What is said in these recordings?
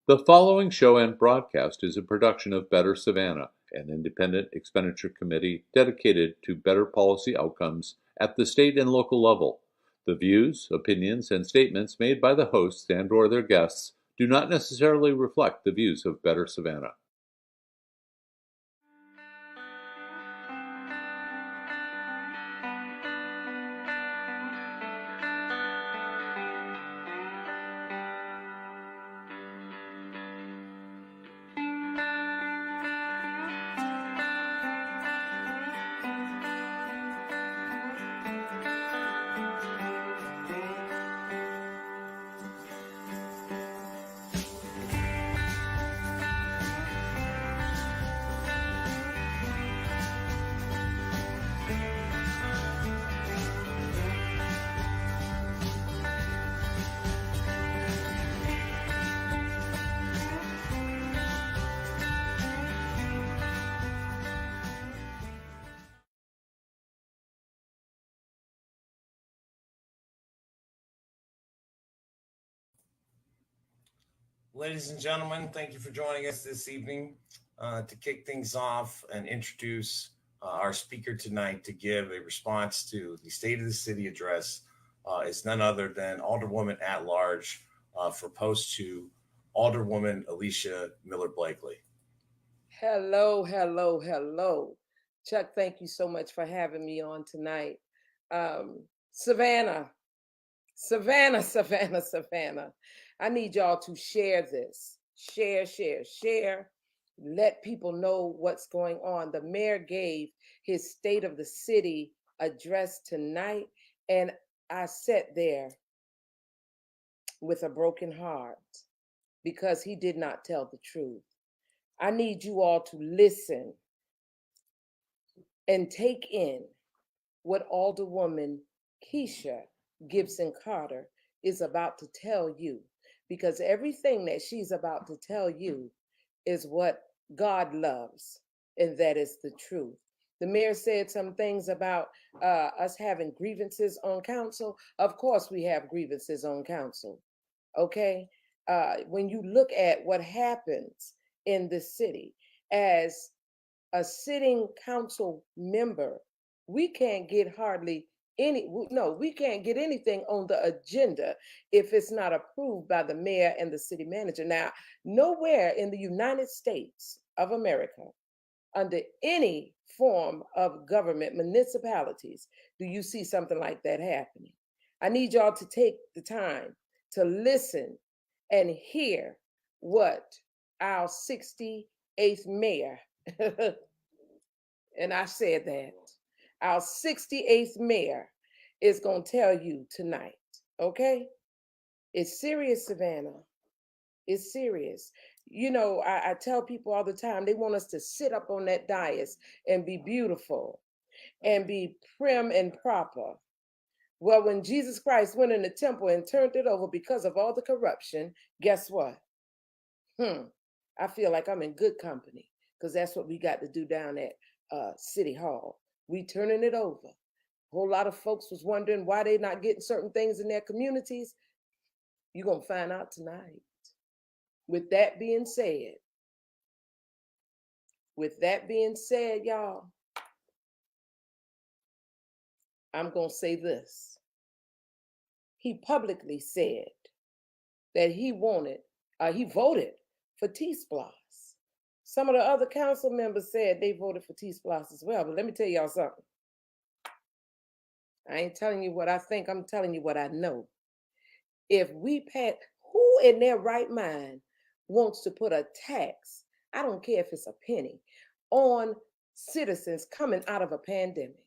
The following show and broadcast is a production of Better Savannah, an independent expenditure committee dedicated to better policy outcomes at the state and local level. The views, opinions, and statements made by the hosts and/or their guests do not necessarily reflect the views of Better Savannah. Ladies and gentlemen, thank you for joining us this evening to kick things off and introduce our speaker tonight to give a response to the State of the City address is none other than Alderwoman at Large for Post 2, Alderwoman Alicia Miller Blakely. Hello, hello, hello. Chuck, thank you so much for having me on tonight. Savannah. I need y'all to share this. Share. Let people know what's going on. The mayor gave his State of the City address tonight, and I sat there with a broken heart because he did not tell the truth. I need you all to listen and take in what Alderwoman Kesha Gibson Carter is about to tell you, because everything that she's about to tell you is what God loves, and that is the truth. The mayor said some things about us having grievances on council. Of course, we have grievances on council. Okay? When you look at what happens in the city as a sitting council member, we can't get we can't get anything on the agenda if it's not approved by the mayor and the city manager. Now, nowhere in the United States of America, under any form of government, municipalities, do you see something like that happening. I need y'all to take the time to listen and hear what our 68th mayor, and I said that, our 68th mayor is going to tell you tonight, okay? It's serious, Savannah. It's serious. You know, I tell people all the time, they want us to sit up on that dais and be beautiful and be prim and proper. Well, when Jesus Christ went in the temple and turned it over because of all the corruption, guess what? I feel like I'm in good company, because that's what we got to do down at City Hall. We turning it over. A whole lot of folks was wondering why they not getting certain things in their communities. You're going to find out tonight. With that being said, y'all, I'm going to say this. He publicly said that he voted for T-Splosh. Some of the other council members said they voted for T-Splosh as well. But let me tell y'all something. I ain't telling you what I think. I'm telling you what I know. If we pass, who in their right mind wants to put a tax, I don't care if it's a penny, on citizens coming out of a pandemic?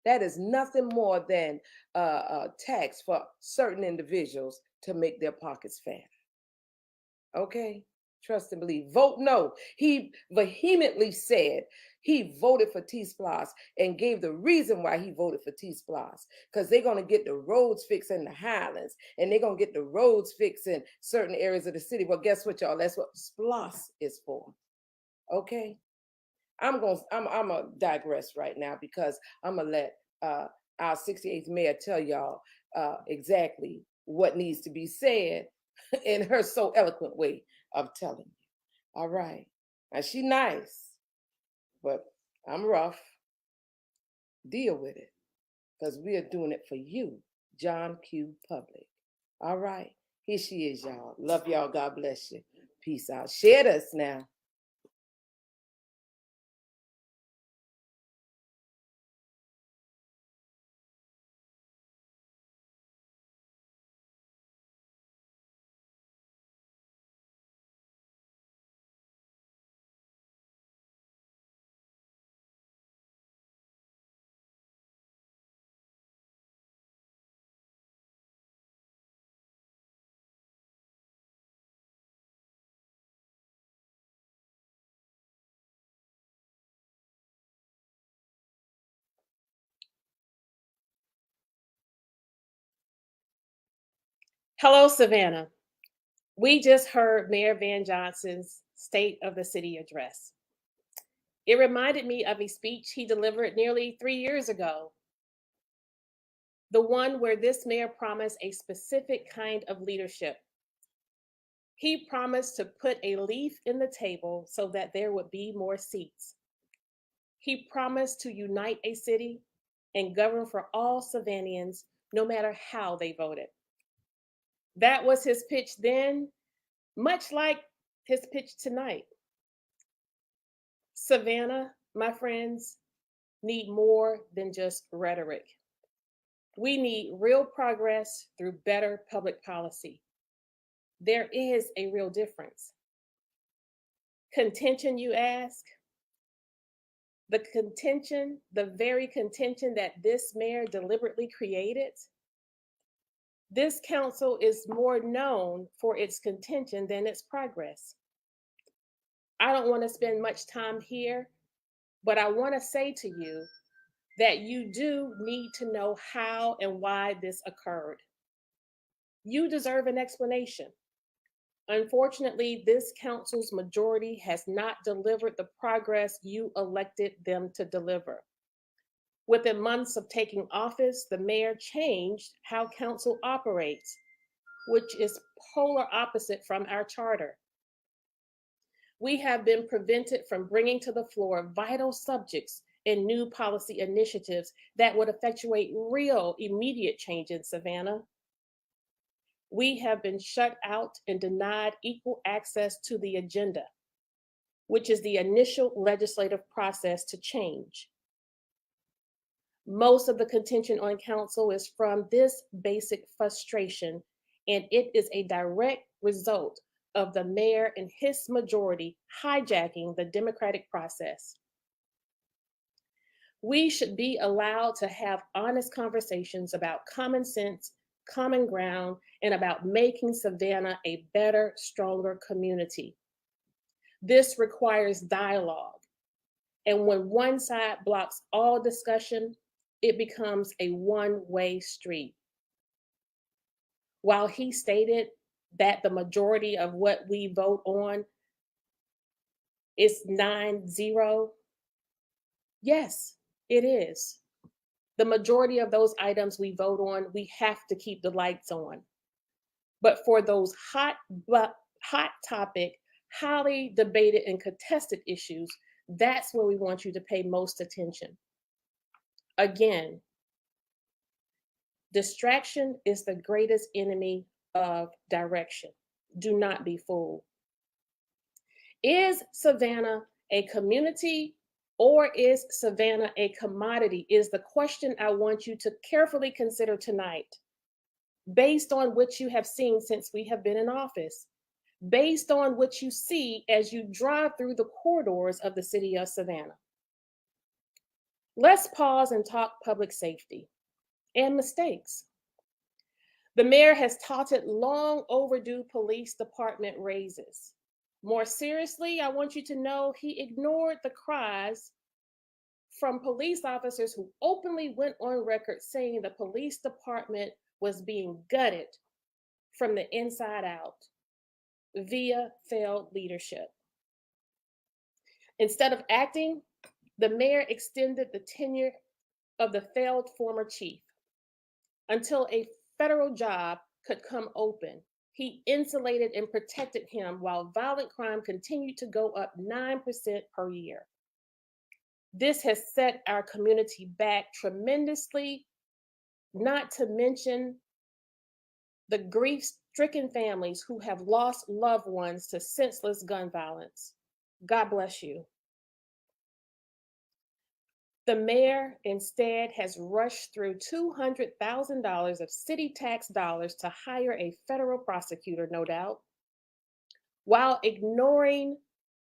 That is nothing more than a tax for certain individuals to make their pockets fatter. Okay? Trust and believe. Vote no. He vehemently said he voted for T-Splosh and gave the reason why he voted for T-Splosh. Because they're going to get the roads fixed in the Highlands, and they're going to get the roads fixed in certain areas of the city. Well, guess what, y'all? That's what Splosh is for. Okay? I'm gonna digress right now, because I'm gonna let our 68th mayor tell y'all exactly what needs to be said in her so eloquent way. I'm telling you. All right. Now she nice, but I'm rough. Deal with it. Because we are doing it for you, John Q. Public. All right. Here she is, y'all. Love y'all. God bless you. Peace out. Share this now. Hello, Savannah. We just heard Mayor Van Johnson's State of the City address. It reminded me of a speech he delivered nearly 3 years ago, the one where this mayor promised a specific kind of leadership. He promised to put a leaf in the table so that there would be more seats. He promised to unite a city and govern for all Savannahans, no matter how they voted. That was his pitch then, much like his pitch tonight. Savannah, my friends, need more than just rhetoric. We need real progress through better public policy. There is a real difference. Contention, you ask? The contention, the very contention that this mayor deliberately created? This council is more known for its contention than its progress. I don't want to spend much time here, but I want to say to you that you do need to know how and why this occurred. You deserve an explanation. Unfortunately, this council's majority has not delivered the progress you elected them to deliver. Within months of taking office, the mayor changed how council operates, which is polar opposite from our charter. We have been prevented from bringing to the floor vital subjects and new policy initiatives that would effectuate real, immediate change in Savannah. We have been shut out and denied equal access to the agenda, which is the initial legislative process to change. Most of the contention on council is from this basic frustration, and it is a direct result of the mayor and his majority hijacking the democratic process. We should be allowed to have honest conversations about common sense, common ground, and about making Savannah a better, stronger community. This requires dialogue. And when one side blocks all discussion, it becomes a one-way street. While he stated that the majority of what we vote on is 9-0, yes, it is. The majority of those items we vote on, we have to keep the lights on. But for those hot topic, highly debated and contested issues, that's where we want you to pay most attention. Again, distraction is the greatest enemy of direction. Do not be fooled. Is Savannah a community or is Savannah a commodity? Is the question I want you to carefully consider tonight, based on what you have seen since we have been in office, based on what you see as you drive through the corridors of the city of Savannah. Let's pause and talk public safety and mistakes. The mayor has touted long overdue police department raises. More seriously, I want you to know he ignored the cries from police officers who openly went on record saying the police department was being gutted from the inside out via failed leadership. Instead of acting, the mayor extended the tenure of the failed former chief until a federal job could come open. he insulated and protected him while violent crime continued to go up 9% per year. This has set our community back tremendously, not to mention the grief-stricken families who have lost loved ones to senseless gun violence. God bless you. The mayor instead has rushed through $200,000 of city tax dollars to hire a federal prosecutor, no doubt, while ignoring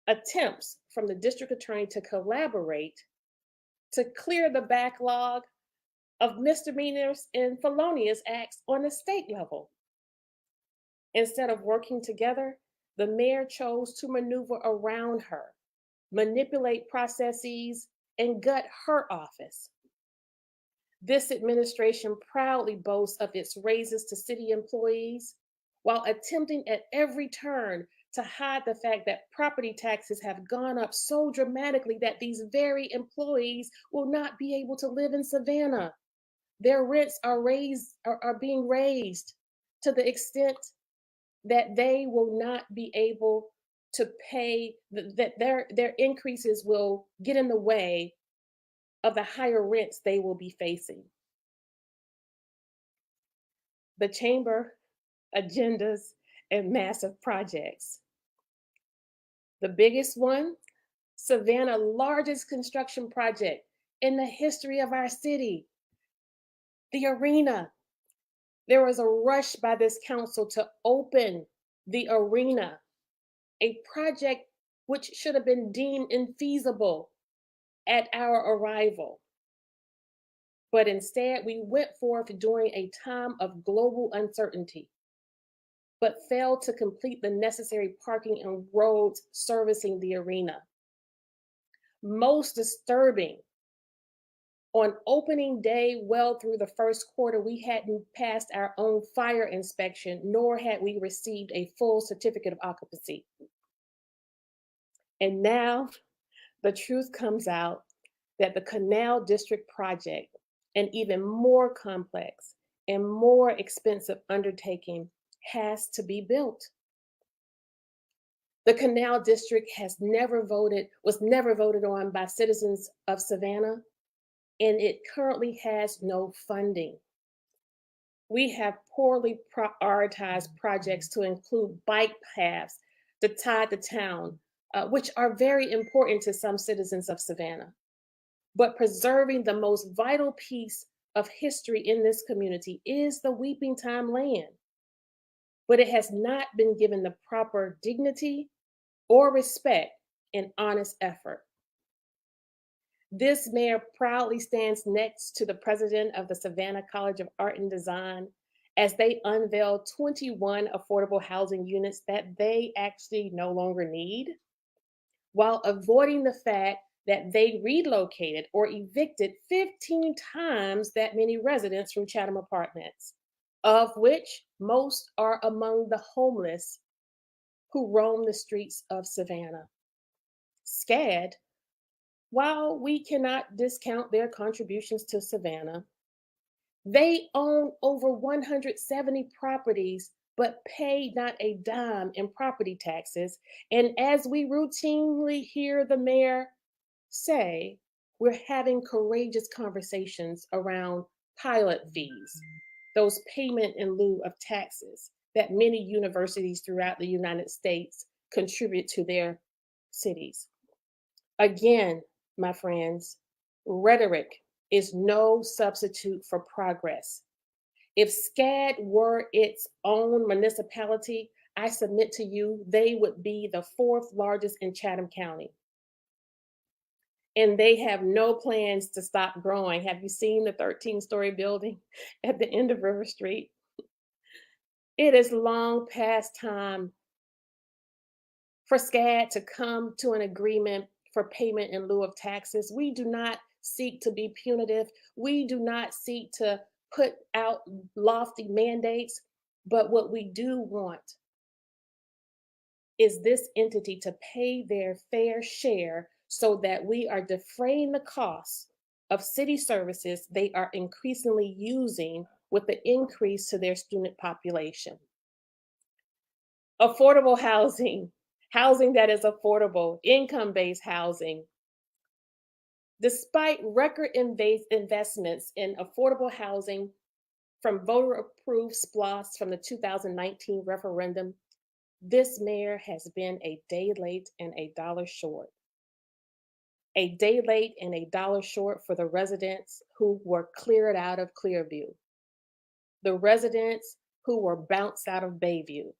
attempts from the district attorney to collaborate to clear the backlog of misdemeanors and felonious acts on the state level. Instead of working together, the mayor chose to maneuver around her, manipulate processes, and gut her office. This administration proudly boasts of its raises to city employees, while attempting at every turn to hide the fact that property taxes have gone up so dramatically that these very employees will not be able to live in Savannah. Their rents are being raised to the extent that they will not be able to pay, that their increases will get in the way of the higher rents they will be facing. The chamber agendas and massive projects. The biggest one, Savannah's largest construction project in the history of our city, the arena. There was a rush by this council to open the arena, a project which should have been deemed infeasible at our arrival. But instead, we went forth during a time of global uncertainty, but failed to complete the necessary parking and roads servicing the arena. Most disturbing, on opening day, well through the first quarter, we hadn't passed our own fire inspection, nor had we received a full certificate of occupancy. And now the truth comes out that the Canal District project, an even more complex and more expensive undertaking, has to be built. The Canal District was never voted on by citizens of Savannah, and it currently has no funding. We have poorly prioritized projects to include bike paths to tie the town, which are very important to some citizens of Savannah. But preserving the most vital piece of history in this community is the Weeping Time land. But it has not been given the proper dignity or respect in honest effort. This mayor proudly stands next to the president of the Savannah College of Art and Design as they unveil 21 affordable housing units that they actually no longer need, while avoiding the fact that they relocated or evicted 15 times that many residents from Chatham Apartments, of which most are among the homeless who roam the streets of Savannah. SCAD, while we cannot discount their contributions to Savannah, they own over 170 properties, but pay not a dime in property taxes. And as we routinely hear the mayor say, we're having courageous conversations around pilot fees, those payment in lieu of taxes that many universities throughout the United States contribute to their cities. Again, my friends, rhetoric is no substitute for progress. If SCAD were its own municipality, I submit to you, they would be the 4th largest in Chatham County. And they have no plans to stop growing. Have you seen the 13-story building at the end of River Street? It is long past time for SCAD to come to an agreement for payment in lieu of taxes. We do not seek to be punitive. We do not seek to put out lofty mandates, but what we do want is this entity to pay their fair share so that we are defraying the costs of city services they are increasingly using with the increase to their student population. affordable housing, housing that is affordable, income-based housing. Despite record investments in affordable housing from voter-approved SPLOST from the 2019 referendum, this mayor has been a day late and a dollar short. A day late and a dollar short for the residents who were cleared out of Clearview, the residents who were bounced out of Bayview,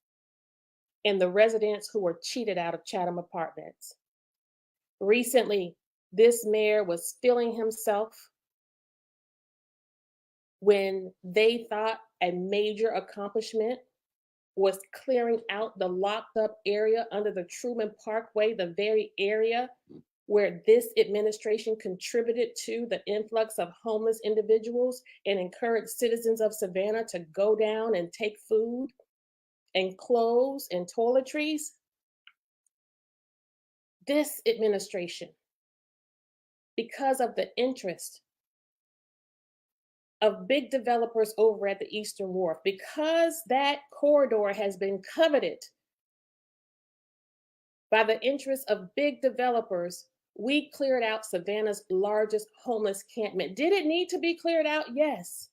and the residents who were cheated out of Chatham Apartments. Recently, this mayor was feeling himself when they thought a major accomplishment was clearing out the locked up area under the Truman Parkway, the very area where this administration contributed to the influx of homeless individuals and encouraged citizens of Savannah to go down and take food and clothes and toiletries. This administration, because of the interest of big developers over at the Eastern Wharf, because that corridor has been coveted by the interest of big developers, we cleared out Savannah's largest homeless encampment. Did it need to be cleared out? Yes.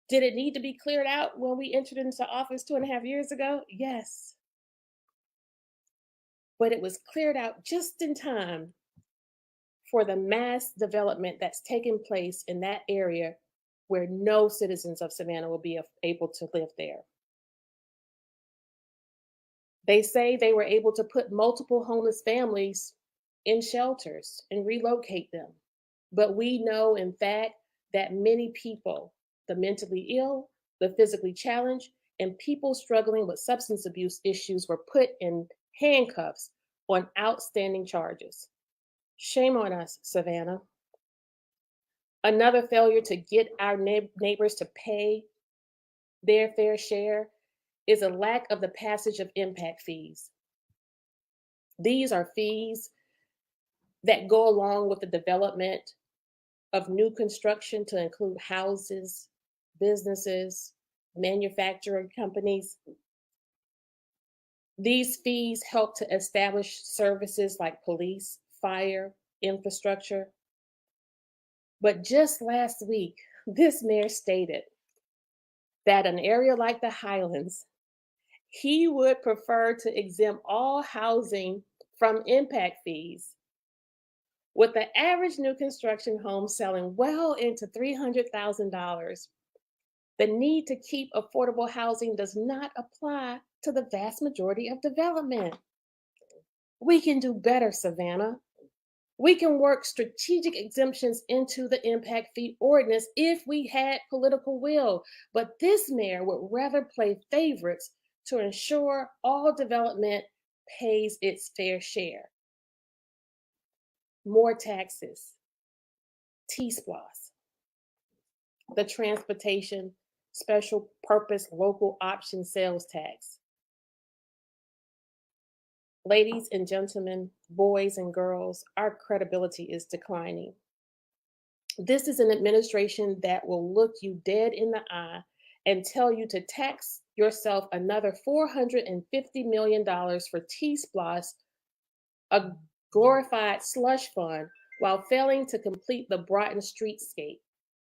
Did it need to be cleared out when we entered into office 2.5 years ago? Yes. But it was cleared out just in time for the mass development that's taking place in that area where no citizens of Savannah will be able to live there. They say they were able to put multiple homeless families in shelters and relocate them. But we know, in fact, that many people, the mentally ill, the physically challenged, and people struggling with substance abuse issues were put in handcuffs on outstanding charges. Shame on us, Savannah. Another failure to get our neighbors to pay their fair share is a lack of the passage of impact fees. These are fees that go along with the development of new construction to include houses, businesses, manufacturing companies. These fees help to establish services like police, fire, infrastructure. But just last week, this mayor stated that an area like the Highlands, he would prefer to exempt all housing from impact fees, with the average new construction home selling well into $300,000. The need to keep affordable housing does not apply to the vast majority of development. We can do better, Savannah. We can work strategic exemptions into the impact fee ordinance if we had political will, but this mayor would rather play favorites to ensure all development pays its fair share. More taxes, T-SPLOST, the Transportation Special Purpose Local Option Sales Tax. Ladies and gentlemen, boys and girls, our credibility is declining. This is an administration that will look you dead in the eye and tell you to tax yourself another $450 million for T-SPLOST, a glorified slush fund, while failing to complete the Broughton streetscape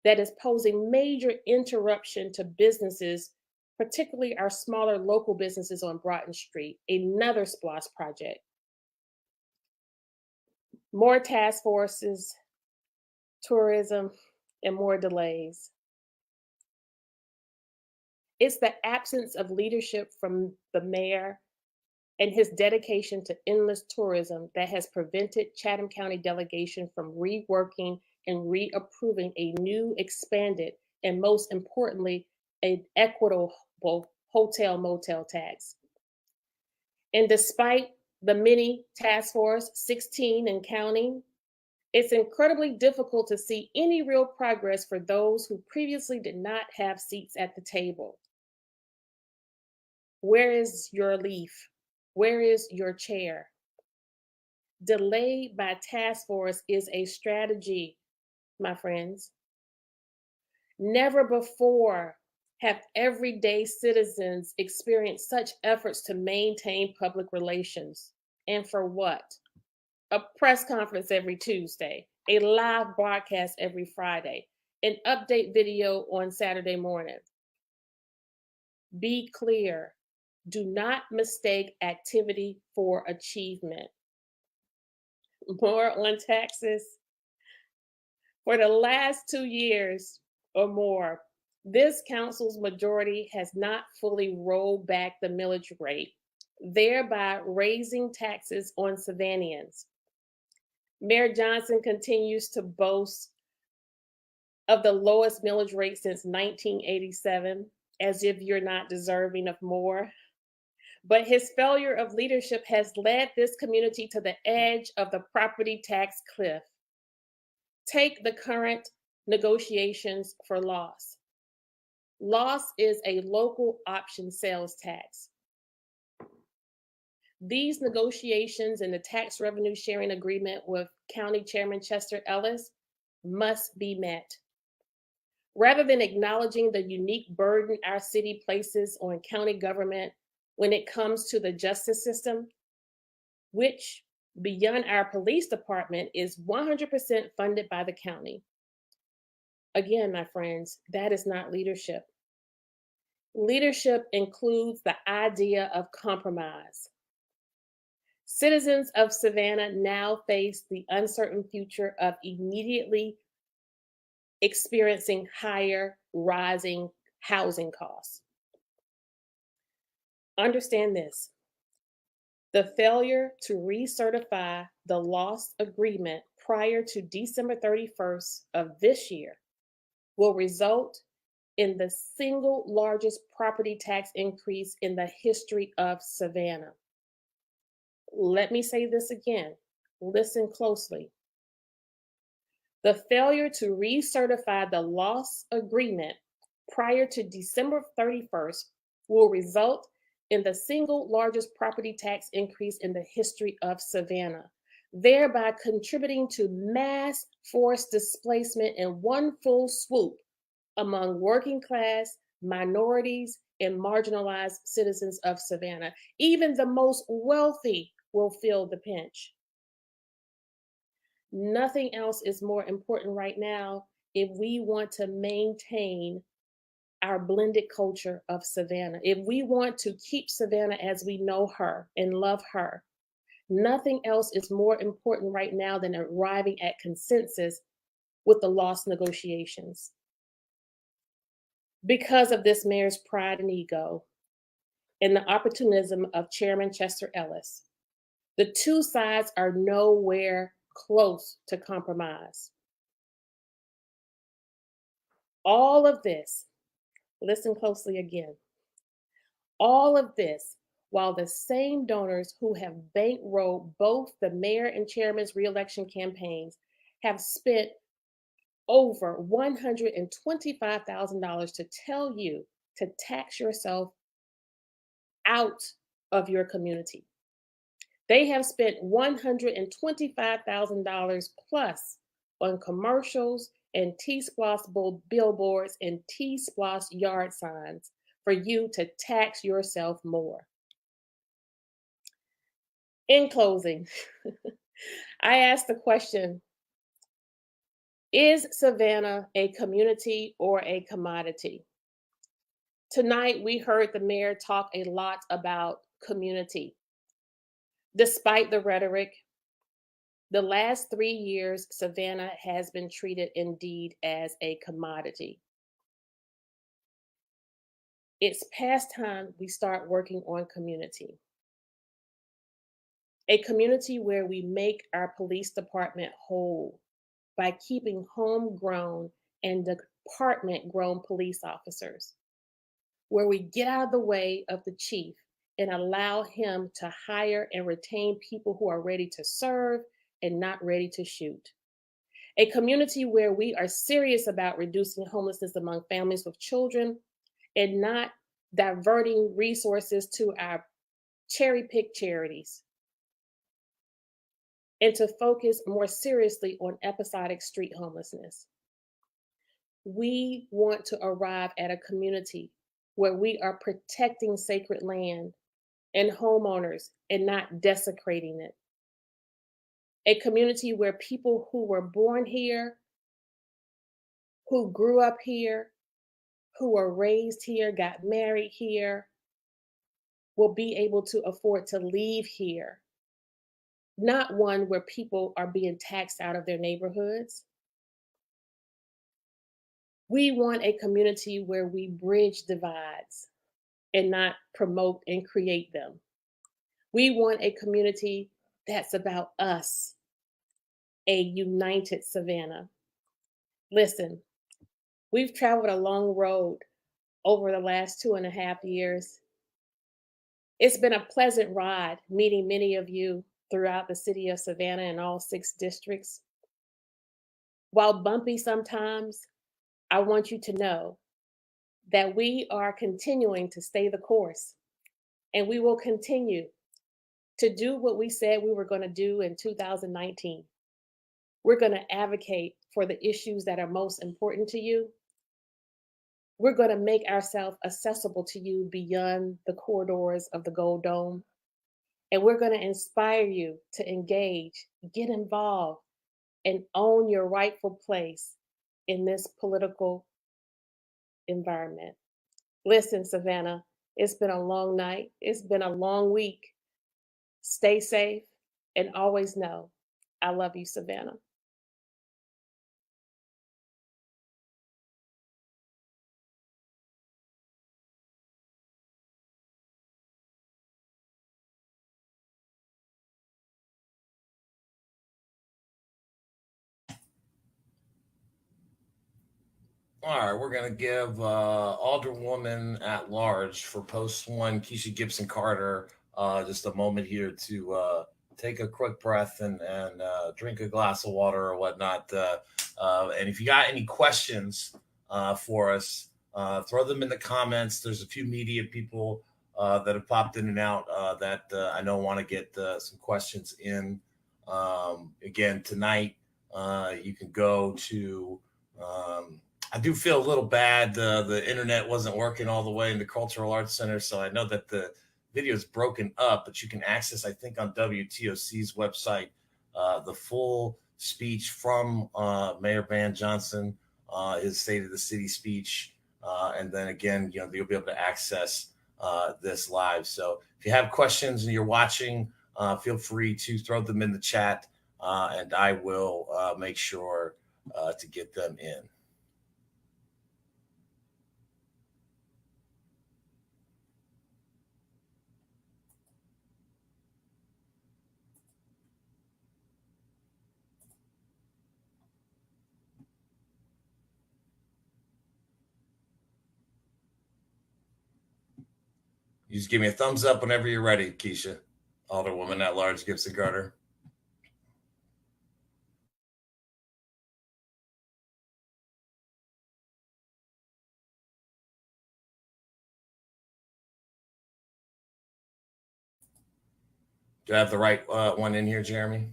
that is posing major interruption to businesses, particularly our smaller local businesses on Broughton Street, another SPLOST project. More task forces, tourism, and more delays. It's the absence of leadership from the mayor and his dedication to endless tourism that has prevented Chatham County delegation from reworking and reapproving a new, expanded, and most importantly, an equitable hotel motel tax. And despite the many task force, 16 and counting, it's incredibly difficult to see any real progress for those who previously did not have seats at the table. Where is your leaf? Where is your chair? Delay by task force is a strategy, my friends. Never before have everyday citizens experienced such efforts to maintain public relations? And for what? A press conference every Tuesday, a live broadcast every Friday, an update video on Saturday morning. Be clear. Do not mistake activity for achievement. More on taxes. For the last 2 years or more, this council's majority has not fully rolled back the millage rate, thereby raising taxes on Savannahans. Mayor Johnson continues to boast of the lowest millage rate since 1987, as if you're not deserving of more. But his failure of leadership has led this community to the edge of the property tax cliff. Take the current negotiations for loss. Loss is a local option sales tax. These negotiations and the tax revenue sharing agreement with County Chairman Chester Ellis must be met. Rather than acknowledging the unique burden our city places on county government when it comes to the justice system, which beyond our police department is 100% funded by the county. Again, my friends, that is not leadership. Leadership includes the idea of compromise. Citizens of Savannah now face the uncertain future of immediately experiencing higher rising housing costs. Understand this. The failure to recertify the loss agreement prior to December 31st of this year will result in the single largest property tax increase in the history of Savannah. Let me say this again. Listen closely. The failure to recertify the loss agreement prior to December 31st will result in the single largest property tax increase in the history of Savannah, thereby contributing to mass forced displacement in one full swoop among working class, minorities, and marginalized citizens of Savannah. Even the most wealthy will feel the pinch. Nothing else is more important right now if we want to maintain our blended culture of Savannah. If we want to keep Savannah as we know her and love her, nothing else is more important right now than arriving at consensus with the loss negotiations. Because of this mayor's pride and ego and the opportunism of Chairman Chester Ellis, the two sides are nowhere close to compromise. All of this, listen closely again, all of this while the same donors who have bankrolled both the mayor and chairman's reelection campaigns have spent over $125,000 to tell you to tax yourself out of your community. They have spent $125,000 plus on commercials and T-Splosh billboards and T-Splosh yard signs for you to tax yourself more. In closing, I asked the question, is Savannah a community or a commodity? Tonight, we heard the mayor talk a lot about community. Despite the rhetoric, the last 3 years, Savannah has been treated indeed as a commodity. It's past time we start working on community. A community where we make our police department whole by keeping homegrown and department-grown police officers, where we get out of the way of the chief and allow him to hire and retain people who are ready to serve and not ready to shoot. A community where we are serious about reducing homelessness among families with children and not diverting resources to our cherry-picked charities, and to focus more seriously on episodic street homelessness. We want to arrive at a community where we are protecting sacred land and homeowners and not desecrating it. A community where people who were born here, who grew up here, who were raised here, got married here, will be able to afford to leave here. Not one where people are being taxed out of their neighborhoods. We want a community where we bridge divides and not promote and create them. We want a community that's about us, a united Savannah. Listen, we've traveled a long road over the last 2.5 years. It's been a pleasant ride meeting many of you throughout the city of Savannah and all 6 districts. While bumpy sometimes, I want you to know that we are continuing to stay the course, and we will continue to do what we said we were going to do in 2019. We're going to advocate for the issues that are most important to you. We're going to make ourselves accessible to you beyond the corridors of the Gold Dome. And we're going to inspire you to engage, get involved, and own your rightful place in this political environment. Listen, Savannah, it's been a long night. It's been a long week. Stay safe and always know I love you, Savannah. All right, we're going to give Alderwoman at large for post 1, Kesha Gibson Carter, just a moment here to take a quick breath and drink a glass of water or whatnot. And if you got any questions for us, throw them in the comments. There's a few media people that have popped in and out that I know want to get some questions in. Again, tonight, you can go to... I do feel a little bad. The internet wasn't working all the way in the Cultural Arts Center, so I know that the video is broken up, but you can access, I think, on WTOC's website, the full speech from Mayor Van Johnson, his State of the City speech, and then again, you'll be able to access this live. So if you have questions and you're watching, feel free to throw them in the chat, and I will make sure to get them in. You just give me a thumbs up whenever you're ready, Kesha. Alderwoman at large, Gibson Carter. Do I have the right one in here, Jeremy?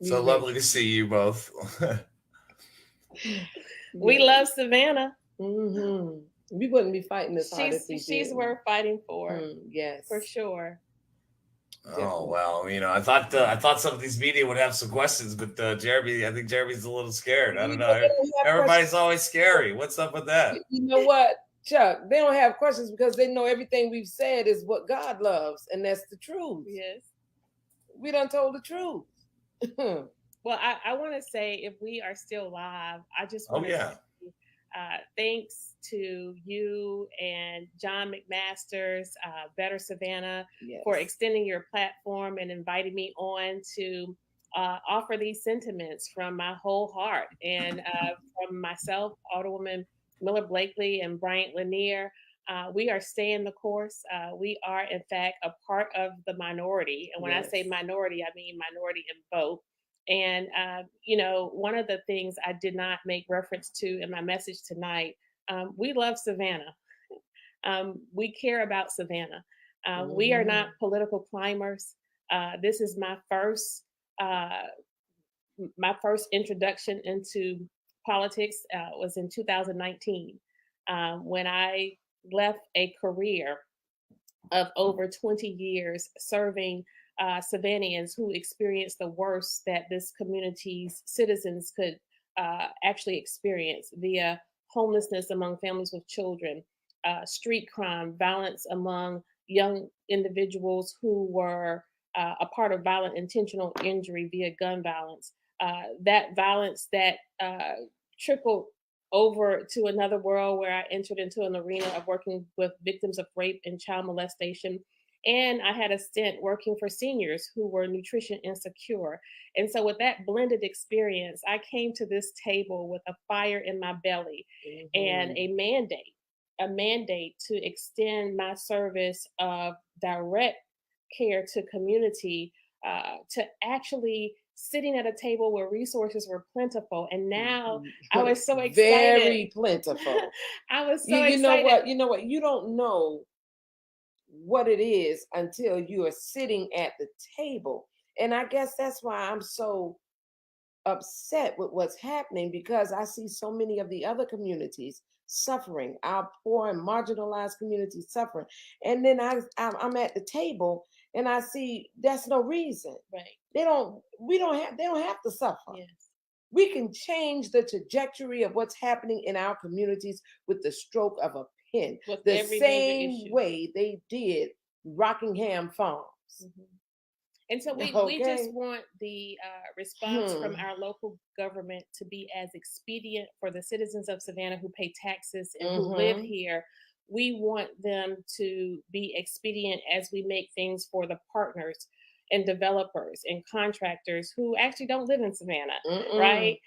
So lovely to see you both. We love Savannah. Mm-hmm. We wouldn't be fighting this hard if we She's didn't. worth fighting for. Yes, for sure. Oh well, I thought some of these media would have some questions, but Jeremy, I think Jeremy's a little scared. I don't know. Everybody's always scary. What's up with that? You know what, Chuck? They don't have questions because they know everything we've said is what God loves, and that's the truth. Yes, we done told the truth. Well, I want to say, if we are still live, I just want to say thanks to you and John McMasters, Better Savannah, for extending your platform and inviting me on to offer these sentiments from my whole heart, and from myself, Alderwoman Miller Blakely, and Bryant Lanier. We are staying the course. We are, in fact, a part of the minority. And when I say minority, I mean minority in vote. And, one of the things I did not make reference to in my message tonight, we love Savannah. We care about Savannah. We are not political climbers. This is my first introduction into politics was in 2019 when I left a career of over 20 years serving Savannahans who experienced the worst that this community's citizens could actually experience via homelessness among families with children, street crime, violence among young individuals who were a part of violent intentional injury via gun violence. That violence that trickled over to another world where I entered into an arena of working with victims of rape and child molestation. And I had a stint working for seniors who were nutrition insecure. And so, with that blended experience, I came to this table with a fire in my belly and a mandate to extend my service of direct care to community, to actually sitting at a table where resources were plentiful. And now I was so excited. Very plentiful. I was so you excited. You know what? You don't know what it is until you are sitting at the table. And I guess that's why I'm so upset with what's happening, because I see so many of the other communities suffering, our poor and marginalized communities suffering. And then I'm at the table and I see that's no reason. Right. They don't have to suffer. Yes. We can change the trajectory of what's happening in our communities with the stroke of a pen, With the every same major issue. way they did Rockingham Farms. And so we just want the response from our local government to be as expedient for the citizens of Savannah who pay taxes and who live here. We want them to be expedient as we make things for the partners and developers and contractors who actually don't live in Savannah, right?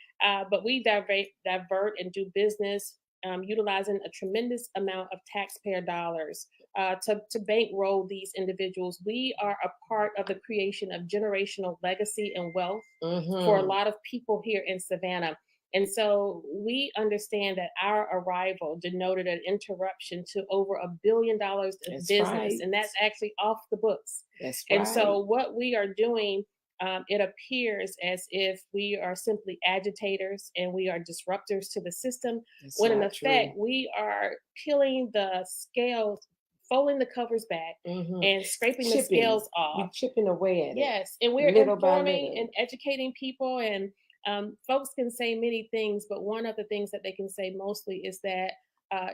But we divert and do business utilizing a tremendous amount of taxpayer dollars to bankroll these individuals. We are a part of the creation of generational legacy and wealth for a lot of people here in Savannah. And so we understand that our arrival denoted an interruption to over $1 billion of business, and that's actually off the books. That's and right. so what we are doing, it appears as if we are simply agitators and we are disruptors to the system, when in effect we are peeling the scales, folding the covers back and scraping the scales off. We're chipping away at it. Yes, and we're informing and educating people, and folks can say many things, but one of the things that they can say mostly is that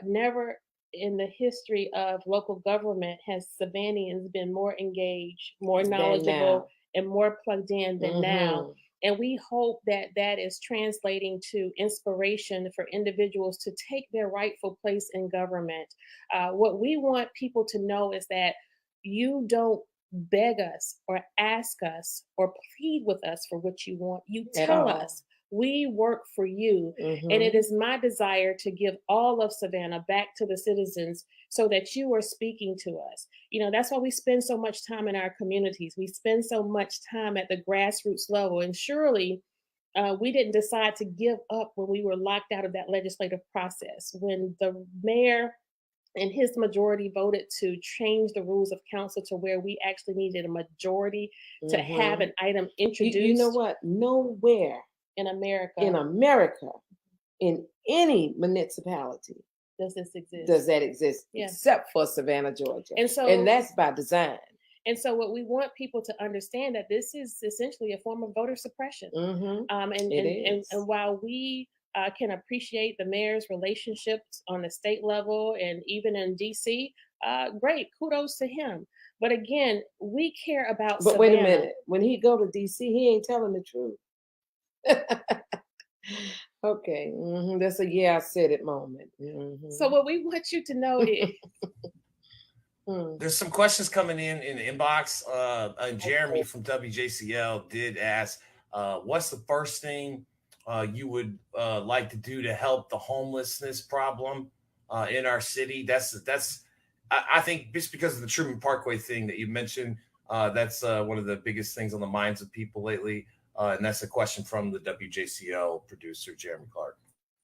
never in the history of local government has Savannahans been more engaged, more knowledgeable, and more plugged in than now. And we hope that that is translating to inspiration for individuals to take their rightful place in government. What we want people to know is that you don't beg us or ask us or plead with us for what you want. You tell us. We work for you. And it is my desire to give all of Savannah back to the citizens so that you are speaking to us. You know, that's why we spend so much time in our communities. We spend so much time at the grassroots level. And surely we didn't decide to give up when we were locked out of that legislative process. When the mayor and his majority voted to change the rules of council to where we actually needed a majority to have an item introduced. You know what? Nowhere in America, in any municipality, does this exist? Does that exist? Yeah. Except for Savannah, Georgia. And that's by design. And so what we want people to understand that this is essentially a form of voter suppression. And while we can appreciate the mayor's relationships on the state level and even in DC, great, kudos to him. But again, we care about Savannah. Wait a minute. When he go to DC, he ain't telling the truth. Okay, that's a I said it moment. So what we want you to know is there's some questions coming in the inbox. Jeremy from WJCL did ask, what's the first thing you would like to do to help the homelessness problem in our city? I think just because of the Truman Parkway thing that you mentioned, that's one of the biggest things on the minds of people lately. And that's a question from the WJCL producer, Jeremy Clark.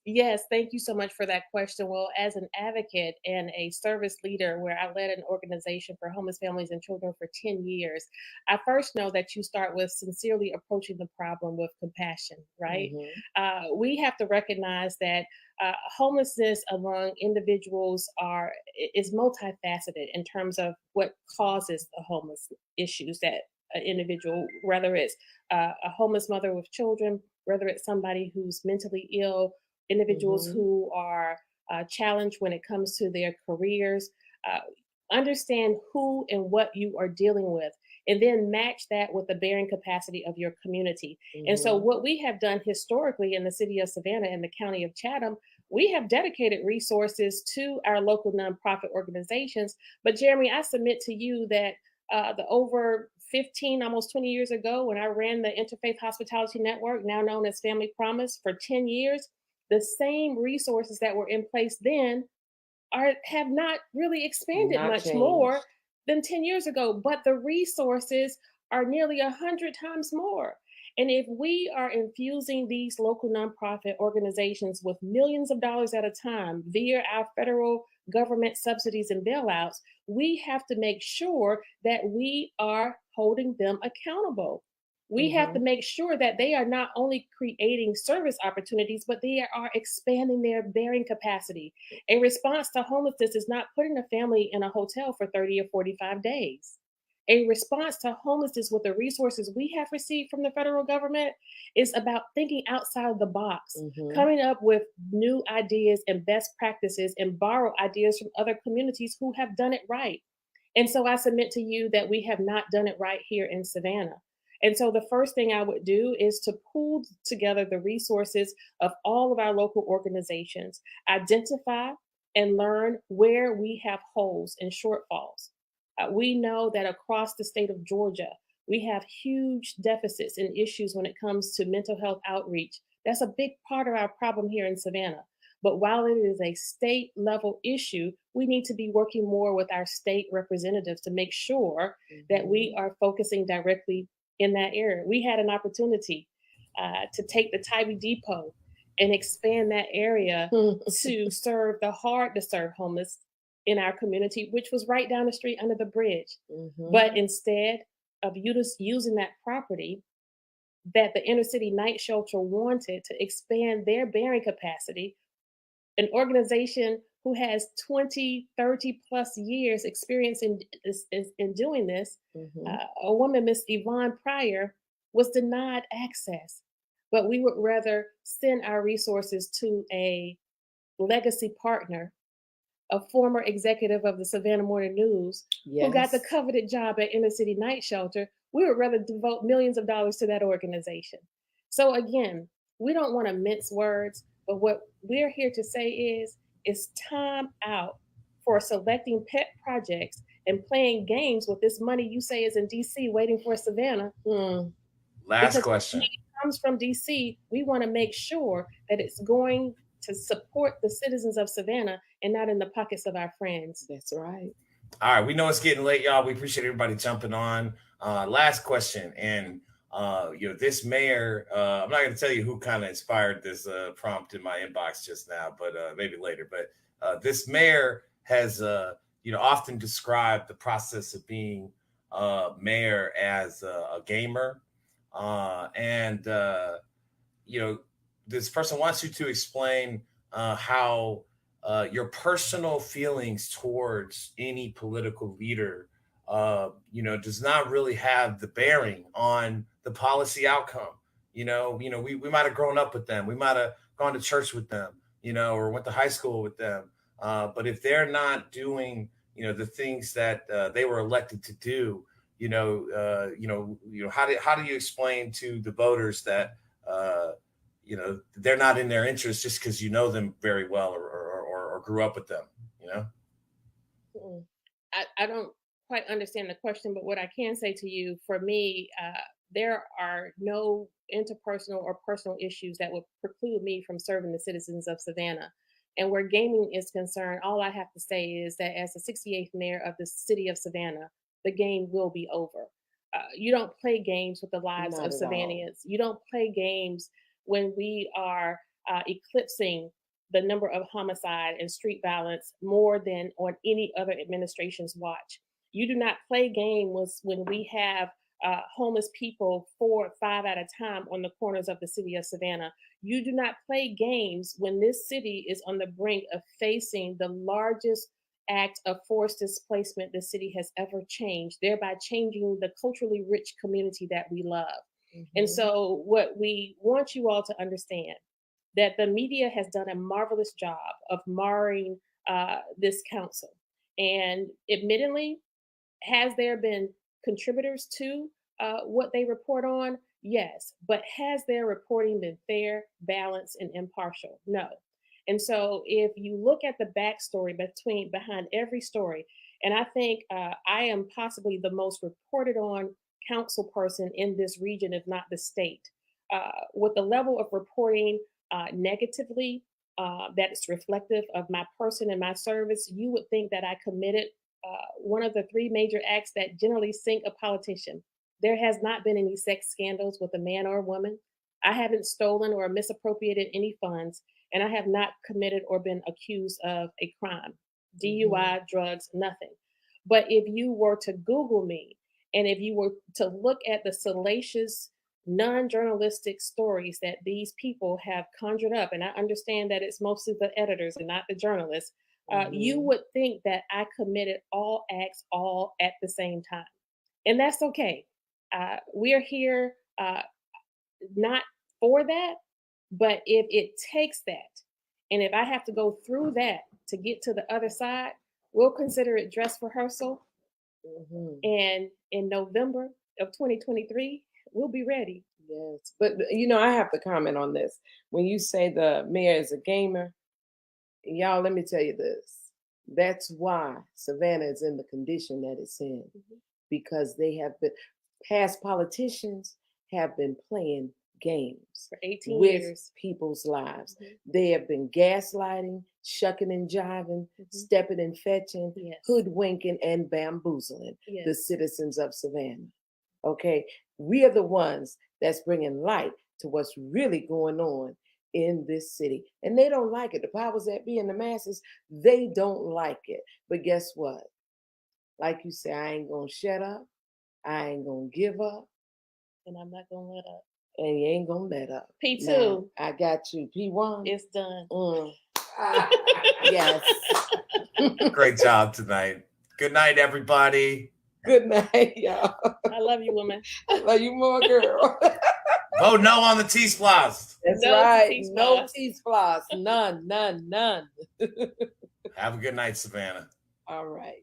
Yes, thank you so much for that question. Well, as an advocate and a service leader where I led an organization for homeless families and children for 10 years, I first know that you start with sincerely approaching the problem with compassion, right? We have to recognize that homelessness among individuals is multifaceted in terms of what causes the homeless issues that an individual, whether it's a homeless mother with children, whether it's somebody who's mentally ill, individuals who are challenged when it comes to their careers. Understand who and what you are dealing with, and then match that with the bearing capacity of your community. And so, what we have done historically in the city of Savannah and the county of Chatham, we have dedicated resources to our local nonprofit organizations. But, Jeremy, I submit to you that the over 15, almost 20 years ago, when I ran the Interfaith Hospitality Network, now known as Family Promise, for 10 years, the same resources that were in place then have not really expanded much more than 10 years ago, but the resources are nearly 100 times more. And if we are infusing these local nonprofit organizations with millions of dollars at a time via our federal government subsidies and bailouts, we have to make sure that we are holding them accountable. We have to make sure that they are not only creating service opportunities, but they are expanding their bearing capacity. A response to homelessness is not putting a family in a hotel for 30 or 45 days. A response to homelessness with the resources we have received from the federal government is about thinking outside of the box, coming up with new ideas and best practices and borrow ideas from other communities who have done it right. And so I submit to you that we have not done it right here in Savannah. And so the first thing I would do is to pool together the resources of all of our local organizations, identify and learn where we have holes and shortfalls. We know that across the state of Georgia, we have huge deficits and issues when it comes to mental health outreach. That's a big part of our problem here in Savannah. But while it is a state level issue, we need to be working more with our state representatives to make sure that we are focusing directly in that area. We had an opportunity to take the Tybee Depot and expand that area to serve the hard to serve homeless in our community, which was right down the street under the bridge. But instead of using that property that the inner city night shelter wanted to expand their bearing capacity, an organization who has 20, 30 plus years experience in doing this, a woman, Miss Yvonne Pryor, was denied access. But we would rather send our resources to a legacy partner, a former executive of the Savannah Morning News, who got the coveted job at Inner City Night Shelter. We would rather devote millions of dollars to that organization. So again, we don't want to mince words, but what we're here to say is it's time out for selecting pet projects and playing games with this money you say is in DC waiting for Savannah. Last question. When it comes from DC, we want to make sure that it's going to support the citizens of Savannah and not in the pockets of our friends. That's right. All right, we know it's getting late, y'all. We appreciate everybody jumping on. Last question, and this mayor. I'm not going to tell you who kind of inspired this prompt in my inbox just now, but maybe later. But this mayor has, often described the process of being mayor as a gamer, and this person wants you to explain how your personal feelings towards any political leader, does not really have the bearing on the policy outcome. We might have grown up with them. We might have gone to church with them, or went to high school with them. But if they're not doing, the things that they were elected to do, how do you explain to the voters that, they're not in their interest just because you know them very well or grew up with them, I don't quite understand the question, but what I can say to you, for me, there are no interpersonal or personal issues that would preclude me from serving the citizens of Savannah. And where gaming is concerned, all I have to say is that as the 68th mayor of the city of Savannah, the game will be over. you don't play games with the lives Not of at all. Savannahans. You don't play games when we are eclipsing the number of homicide and street violence more than on any other administration's watch. You do not play games when we have homeless people 4 or 5 at a time on the corners of the city of Savannah. You do not play games when this city is on the brink of facing the largest act of forced displacement the city has ever changed, thereby changing the culturally rich community that we love. And so what we want you all to understand, that the media has done a marvelous job of marring this council. And admittedly, has there been contributors to what they report on? Yes. But has their reporting been fair, balanced, and impartial? No. And so if you look at the backstory behind every story, and I think I am possibly the most reported on council person in this region, if not the state, with the level of reporting negatively that's reflective of my person and my service, you would think that I committed one of the 3 major acts that generally sink a politician. There has not been any sex scandals with a man or a woman. I haven't stolen or misappropriated any funds, and I have not committed or been accused of a crime, DUI, drugs, nothing. But if you were to Google me, and if you were to look at the salacious, non-journalistic stories that these people have conjured up, and I understand that it's mostly the editors and not the journalists, you would think that I committed all acts all at the same time. And that's okay. We're here not for that, but if it takes that, and if I have to go through that to get to the other side, we'll consider it dress rehearsal. And in November of 2023, we'll be ready. Yes. But, I have to comment on this. When you say the mayor is a gamer, y'all, let me tell you this. That's why Savannah is in the condition that it's in, because they have been, past politicians have been playing games for 18 with years. People's lives. They have been gaslighting, shucking and jiving, stepping and fetching, hoodwinking and bamboozling the citizens of Savannah. Okay, we are the ones that's bringing light to what's really going on in this city. And they don't like it. The powers that be in the masses, they don't like it. But guess what? Like you say, I ain't going to shut up. I ain't going to give up. And I'm not going to let up. And you ain't going to let up. P2. Now, I got you. P1. It's done. Yes. Great job tonight. Good night, everybody. Good night, y'all. I love you, woman. I love you more, girl. Vote no on the T-Splosh. That's No right. T-Splosh. No T-Splosh. None. Have a good night, Savannah. All right.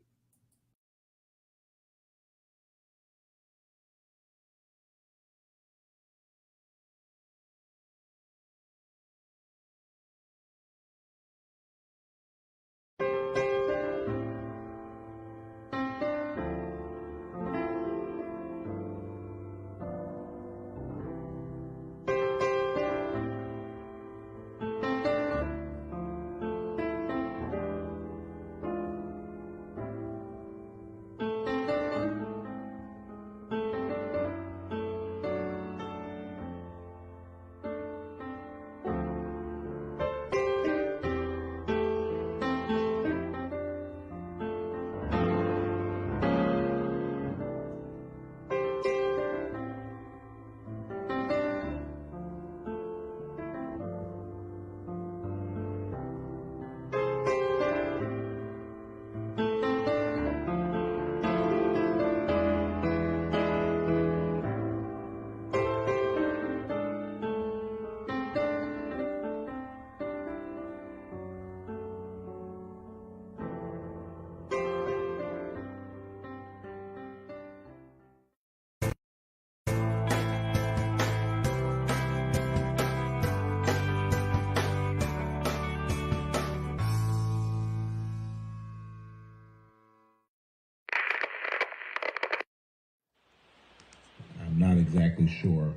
I'm not exactly sure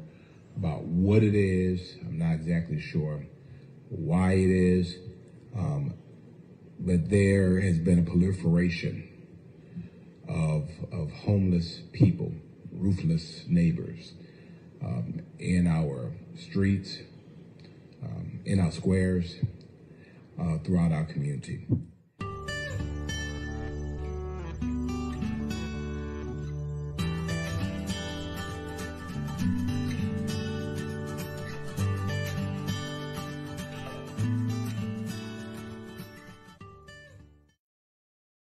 about what it is. I'm not exactly sure why it is. But there has been a proliferation of homeless people ruthless neighbors in our streets, in our squares, throughout our community.